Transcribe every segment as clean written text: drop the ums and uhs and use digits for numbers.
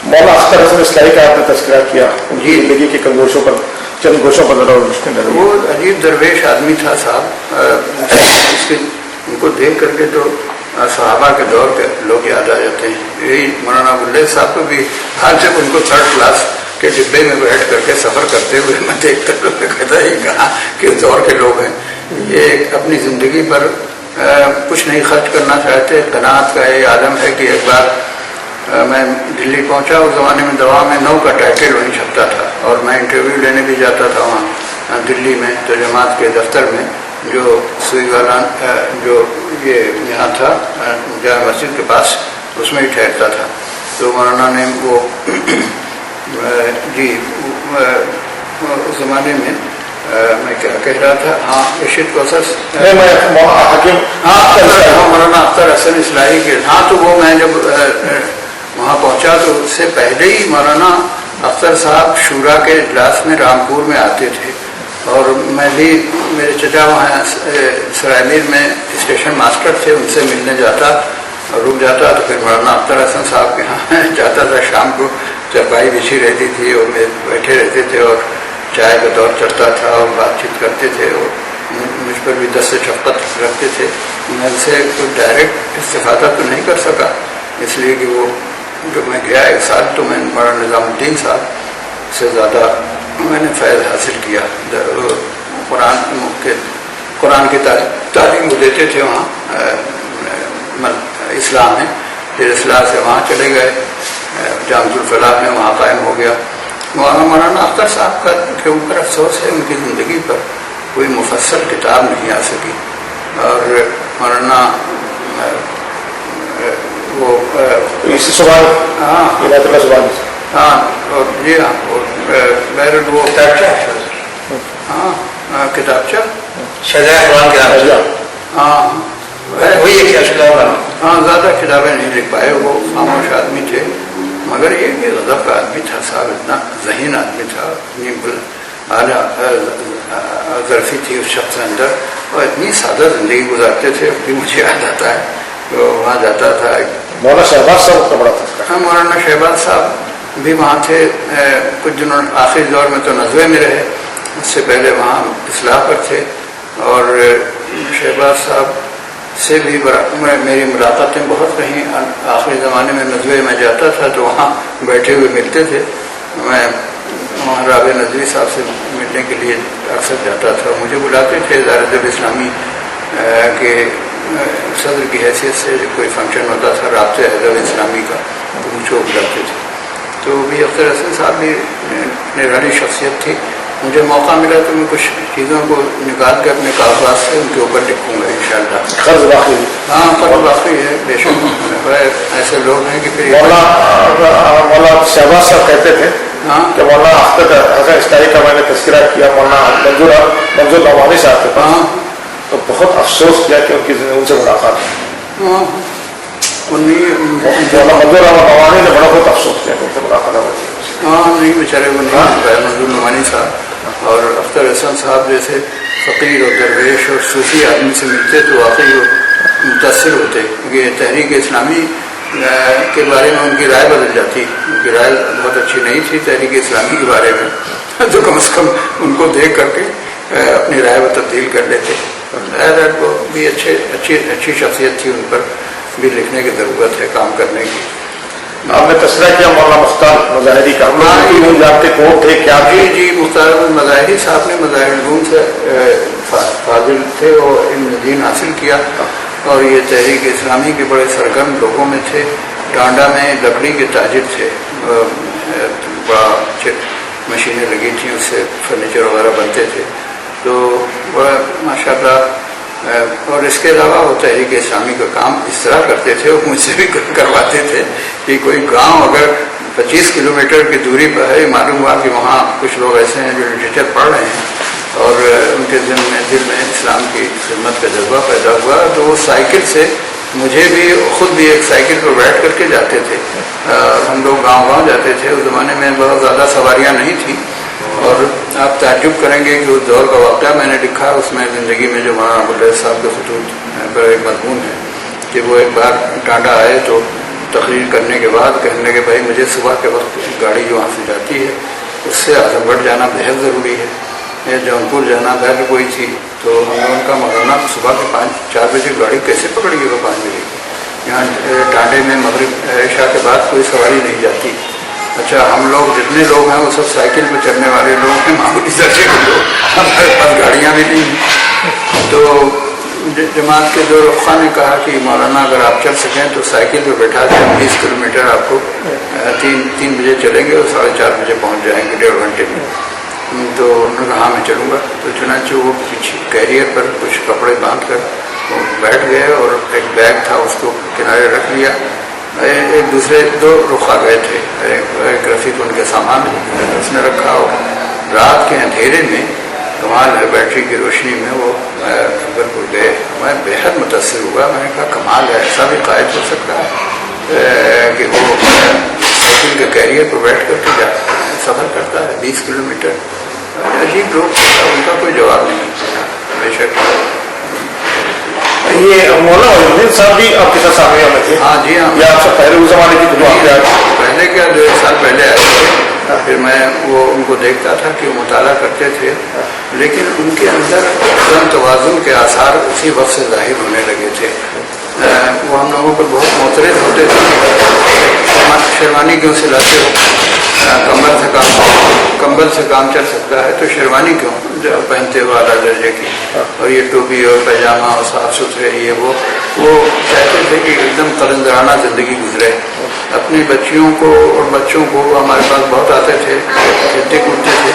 مولانا اختر حسن اصلاحی کا آپ نے تذکرہ کیا، ان کی زندگی کے گوشوں پر چند گوشوں پر ذرا روشنی ڈالیں۔ وہ عجیب درویش آدمی تھا صاحب، ان کو دیکھ کر کے تو صحابہ کے دور کے لوگ یاد آ جاتے ہیں۔ یہی مولانا ابواللیث صاحب کو بھی حال سے ان کو تھرڈ کلاس کے ڈبے میں بیٹھ کر کے سفر کرتے ہوئے میں دیکھتا تو میں کہتا یہ کہاں کس دور کے لوگ ہیں۔ یہ اپنی زندگی پر کچھ نہیں خرچ کرنا چاہتے، قناعت کا یہ عالم ہے کہ ایک بار میں دلی پہنچا، اس زمانے میں دوا میں 9 کا ٹائٹل وہیں چھپتا تھا، اور میں انٹرویو لینے بھی جاتا تھا وہاں دلی میں ترجمات کے دفتر میں، جو سوئی والا جو یہ یہاں تھا جامع مسجد کے پاس، اس میں ہی ٹھہرتا تھا۔ تو مولانا نے وہ جی اس زمانے میں میں کیا کہہ رہا تھا، ہاں رشید کوثر، ہاں مولانا اختر حسن اصلاحی کے، ہاں تو وہ میں جب وہاں پہنچا تو اس سے پہلے ہی مولانا اختر صاحب شورا کے اجلاس میں رامپور میں آتے تھے، اور میں بھی میرے چچا وہاں سرائے میر میں اسٹیشن ماسٹر تھے، ان سے ملنے جاتا اور رک جاتا، تو پھر مولانا اختر حسن صاحب کے یہاں جاتا تھا۔ شام کو چرپائی بچھی رہتی تھی اور میں بیٹھے رہتے تھے اور چائے کا دور چڑھتا تھا اور بات چیت کرتے تھے، اور مجھ پر بھی 10 سے شفقت رکھتے تھے۔ میں ان سے کوئی ڈائریکٹ استفادہ تو نہیں کر سکا، اس لیے کہ وہ جو میں گیا 1 سال تو میں مولانا نظام الدین صاحب سے زیادہ میں نے فیض حاصل کیا۔ قرآن کی تعلیم وہ دیتے تھے وہاں اسلام میں، پھر اصلاح سے وہاں چلے گئے، جامع الفلاح میں وہاں قائم ہو گیا۔ مولانا اختر صاحب کا کے اوپر افسوس ہے، ان کی زندگی پر کوئی مفصل کتاب نہیں آ سکی، اور مولانا وہ سوال ہاں اور جی ہاں بہرحال وہ ہاں کتابچہ ہاں ہاں زیادہ کتابیں نہیں لکھ پائے، وہ خاموش آدمی تھے، مگر یہ کہ غضب کا آدمی تھا صاحب، اتنا ذہین آدمی تھا، اتنی اعلیٰ ظرفی تھی اس شخص کے اندر، اور اتنی سادہ زندگی گزارتے تھے۔ ابھی مجھے یاد آتا ہے تو وہاں جاتا تھا مولانا شہباز صاحب کا بڑا تھا، ہاں مولانا شہباز صاحب بھی وہاں تھے کچھ دنوں، آخری دور میں تو نزوے میں رہے، اس سے پہلے وہاں اصلاح پر تھے، اور شہباز صاحب سے بھی میری ملاقاتیں بہت رہیں۔ آخری زمانے میں نزوے میں جاتا تھا تو وہاں بیٹھے ہوئے ملتے تھے، میں وہاں رابع نزوی صاحب سے ملنے کے لیے اکثر جاتا تھا، مجھے بلاتے تھے ادارت اسلامی کے صدر کی حیثیت سے، جب کوئی فنکشن ہوتا تھا رابطہ ادب اسلامی کا تو مجھ کو بلاتے تھے۔ تو بھی اختر حسن صاحب بھی نرالی شخصیت تھی، مجھے موقع ملا تو میں کچھ چیزوں کو نکال کے اپنے کاغذات سے ان کے اوپر لکھوں گا انشاءاللہ۔ قرض باقی، ہاں قرض باقی ہے بے شک، ایسے لوگ ہیں کہ پھر مولانا شہباز صاحب کہتے تھے کہ مولانا اختر حسن اصلاحی کا میں نے تذکرہ کیا مولانا منظور نعمانی صاحب کے پاس، تو بہت افسوس کیا کہ ان سے ملاقات مولانا منظور نعمانی نے بڑا بہت افسوس کیا کہ ان سے ملاقات نہیں بیچارے وہ نہیں منظور نعمانی صاحب اور اختر حسن صاحب جیسے فقیر اور درویش اور صوفی آدمی سے ملتے تو واقعی وہ متاثر ہوتے، کیونکہ تحریک اسلامی کے بارے میں ان کی رائے بدل جاتی، ان کی رائے بہت اچھی نہیں تھی تحریک اسلامی کے بارے میں، تو کم از کم ان کو دیکھ کر کے اپنی رائے وہ تبدیل کر لیتے۔ وہ بھی اچھی شخصیت تھی، ان پر بھی لکھنے کی ضرورت ہے، کام کرنے کی۔ آپ نے تذکرہ کیا مولانا مختار مظاہری کا، جانتے کون تھے کیا؟ جی مختار مظاہری صاحب نے مظاہر العلوم سے فاضل تھے اور علم دین حاصل کیا، اور یہ تحریک اسلامی کے بڑے سرگرم لوگوں میں تھے۔ ٹانڈا میں لکڑی کے تاجر تھے، بڑا مشینیں لگی تھیں، اس سے فرنیچر وغیرہ بنتے تھے، تو بڑا ماشاءاللہ۔ اور اس کے علاوہ وہ تحریک اسلامی کا کام اس طرح کرتے تھے، وہ مجھ سے بھی کرواتے تھے کہ کوئی گاؤں اگر 25 کلومیٹر کی دوری پر ہے، معلوم ہوا کہ وہاں کچھ لوگ ایسے ہیں جو لٹریچر پڑھ رہے ہیں اور ان کے دل میں اسلام کی خدمت کا جذبہ پیدا ہوا، تو وہ سائیکل سے مجھے بھی خود بھی ایک سائیکل پر بیٹھ کر کے جاتے تھے، ہم لوگ گاؤں جاتے تھے۔ اس زمانے میں بہت زیادہ سواریاں نہیں تھیں، اور آپ تعجب کریں گے کہ اس دور کا واقعہ میں نے لکھا، اس میں زندگی میں جو مولانا ابواللیث صاحب کے خطوط پر ایک مضمون ہے کہ وہ ایک بار ٹانڈا آئے تو تقریر کرنے کے بعد کہنے لگے بھائی مجھے صبح کے وقت گاڑی جو وہاں سے جاتی ہے اس سے اعظم گڑھ جانا بہت ضروری ہے، یہ جونپور جانا بہت کوئی تھی، تو ہم نے ان کا مولانا صبح کے 4 بجے گاڑی کیسے پکڑیے گا 5 بجے کی؟ یہاں ٹانڈے میں مغرب عشاء کے بعد کوئی سواری نہیں جاتی۔ اچھا ہم لوگ جتنے لوگ ہیں وہ سب سائیکل پہ چلنے والے لوگ ہیں، معمولی درجے کے لوگ، ہمارے پاس گاڑیاں بھی نہیں ہیں۔ تو جماعت کے دو رخا نے کہا کہ مولانا اگر آپ چل سکیں تو سائیکل پہ بیٹھا کے 20 کلومیٹر آپ کو 3 بجے چلیں گے اور 4:30 بجے پہنچ جائیں گے 1.5 گھنٹے میں۔ تو انہوں نے کہا ہاں میں چلوں گا، تو چنانچہ وہ پیچھے کیریئر پر کچھ کپڑے باندھ کر وہ بیٹھ گئے اور ایک بیگ تھا اس کو کنارے رکھ لیا۔ ایک دوسرے 2 رخا گئے تھے، ایک رفیق ان کے سامان اس نے رکھا، اور رات کے اندھیرے میں کمال ہے بیٹری کی روشنی میں وہ بالکل گئے۔ میں بےحد متاثر ہوا، میں نے کہا کمال ہے، ایسا بھی قائد ہو سکتا ہے کہ وہ سائیکل کے کیریئر پر بیٹھ کر کے سفر کرتا ہے 20 کلومیٹر۔ عجیب لوگ تھے، ان کا کوئی جواب نہیں بے شک۔ یہ مولانا وحید صاحب بھی آپ کے ساتھ سامنے میں تھے؟ ہاں جی ہاں، یہ آپ سے پہلے اس زمانے کی پہلے کیا 2 سال پہلے آئے تھے، پھر میں وہ ان کو دیکھتا تھا کہ وہ مطالعہ کرتے تھے، لیکن ان کے اندر عدم توازن کے آثار اسی وقت سے ظاہر ہونے لگے تھے۔ وہ ہم لوگوں پر بہت معترض ہوتے تھے، شیروانی کیوں سلاتے ہو، کمبل سے کام چل سکتا ہے تو شیروانی کیوں پہنتے ہو اعلیٰ درجے کی، اور یہ ٹوپی اور پیجامہ اور صاف ستھرے یہ وہ چاہتے تھے کہ ایک دم قلندرانہ زندگی گزرے۔ اپنی بچیوں کو اور بچوں کو ہمارے پاس بہت آتے تھے، کھیلتے کودتے تھے۔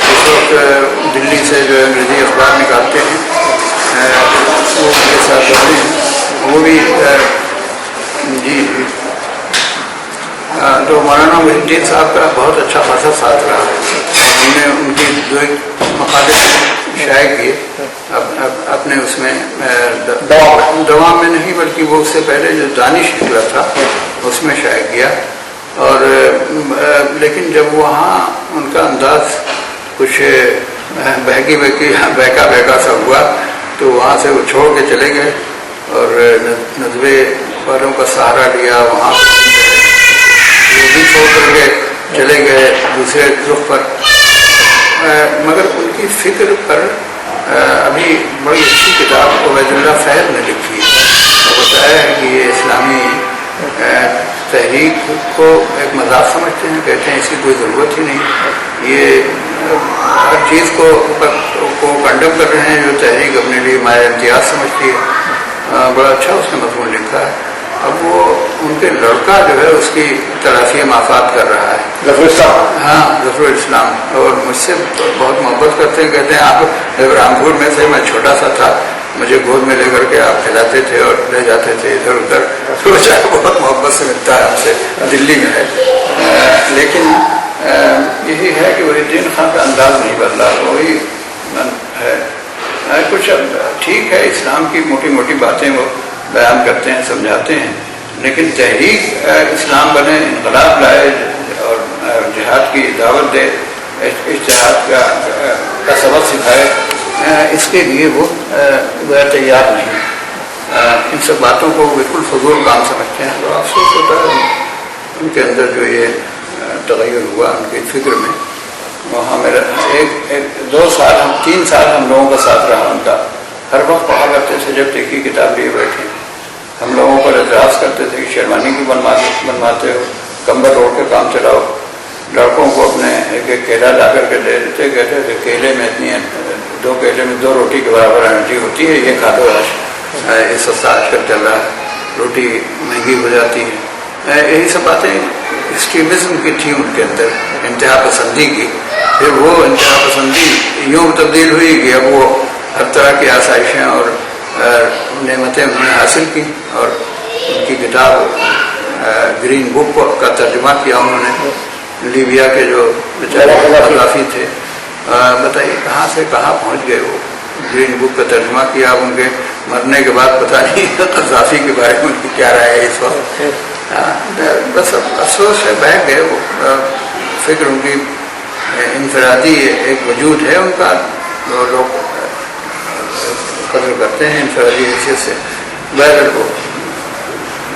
اس وقت دلی سے جو انگریزی اخبار نکالتے ہیں وہ ان کے ساتھ ہوتے ہیں، وہ بھی جی تو مولانا وحید الدین صاحب کا بہت اچھا خاصا ساتھ رہا۔ ہم نے ان کی 2 مقالے شائع کیے اپنے اس میں دوام میں نہیں، بلکہ وہ اس سے پہلے جو دانش نکلا تھا اس میں شائع کیا۔ اور لیکن جب وہاں ان کا انداز کچھ بہکا سا ہوا تو وہاں سے وہ چھوڑ کے چلے گئے اور ندوے والوں کا سہارا لیا، وہاں وہ بھی چھوڑ کر کے چلے گئے دوسرے رخ پر۔ مگر ان کی فکر پر ابھی بڑی اچھی کتاب عبید اللہ فہد نے لکھی، وہ بتایا ہے کہ یہ اسلامی تحریک کو ایک مذاق سمجھتے ہیں، کہتے ہیں اس کی کوئی ضرورت ہی نہیں، یہ ہر چیز کو کنڈم کر رہے ہیں جو تحریک اپنے لیے مایہ امتیاز سمجھتی ہے۔ بڑا اچھا اس نے مضمون لکھا ہے۔ اب وہ ان کے لڑکا جو ہے اس کی تلافی مافات کر رہا ہے، ظفر الاسلام، ہاں ظفر الاسلام، اور مجھ سے بہت محبت کرتے ہیں، کہتے ہیں آپ جب رامپور میں سے میں چھوٹا سا تھا مجھے گود میں لے کر کے آپ کھلاتے تھے اور لے جاتے تھے ادھر ادھر، تو بہت محبت سے ملتا ہے ہم سے، دلی میں ہے۔ لیکن یہی ہے کہ وحید الدین خان کا انداز نہیں بدلا، وہی ہے۔ کچھ ٹھیک ہے اسلام کی موٹی موٹی باتیں وہ بیان کرتے ہیں، سمجھاتے ہیں، لیکن تحریک اسلام بنے، انقلاب لائے اور جہاد کی دعوت دے، اجتہاد کا سبق سکھائے، اس کے لیے وہ تیار نہیں۔ ان سب باتوں کو بالکل فضول کام سمجھتے ہیں، تو افسوس ہوتا ہے ان کے اندر جو یہ تغیر ہوا ان کی فکر میں۔ وہاں میرا 2 سال 3 سال ہم لوگوں کا ساتھ رہا ان کا، ہر وقت کہا کرتے تھے جب تک کی کتاب لیے بیٹھے ہم لوگوں پر اعتراض کرتے تھے کہ شیروانی کی بنواتے ہو، کمبل اوڑھ کے کام چلاؤ، لڑکوں کو اپنے ایک کیلا لا کر کے دے دیتے، کہتے تھے کیلے میں اتنی 2 کیلے میں 2 روٹی کے برابر انرجی ہوتی ہے، یہ کھا دو آج، یہ سستا آج کل چل رہا ہے، روٹی مہنگی ہو جاتی ہے۔ یہی سب باتیں ایکسٹریمزم کی تھی ان کے اندر، انتہا پسندی کی۔ پھر وہ انتہا پسندی یوں تبدیل ہوئی کہ اب وہ ہر طرح کی آسائشیں اور نعمتیں انہوں نے حاصل کی، اور ان کی کتاب گرین بک کا ترجمہ کیا انہوں نے، لیبیا کے جو بیچارے قذافی تھے، بتائیے کہاں سے کہاں پہنچ گئے وہ۔ گرین بک کا ترجمہ کیا، ان کے مرنے کے بعد پتہ نہیں قذافی کے بارے میں ان کی کیا رائے ہے اس وقت۔ بس افسوس ہے بہہ گئے وہ، فکر ان کی انفرادی ایک وجود ہے ان کا، لوگ قدر کرتے ہیں انفرادی حیثیت سے، بہرحال وہ